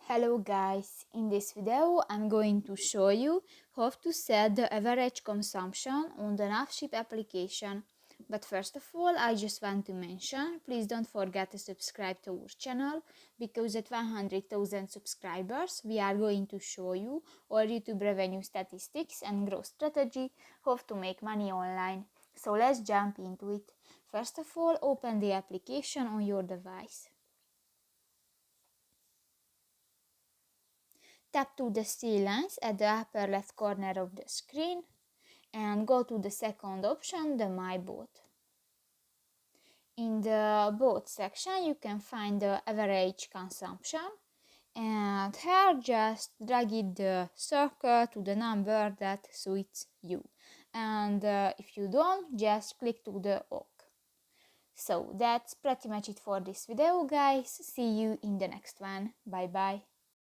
Hello guys, in this video I'm going to show you how to set the average consumption on the NavShip application. But first of all, I just want to mention, please don't forget to subscribe to our channel, because at 100,000 subscribers we are going to show you all YouTube revenue statistics and growth strategy, how to make money online. So let's jump into it. First of all, open the application on your device. Tap to the three lines at the upper left corner of the screen and go to the second option, the My Boat. In the boat section you can find the average consumption, and here just drag it the circle to the number that suits you, and if you don't, just click to the OK. So that's pretty much it for this video guys. See you in the next one. Bye bye.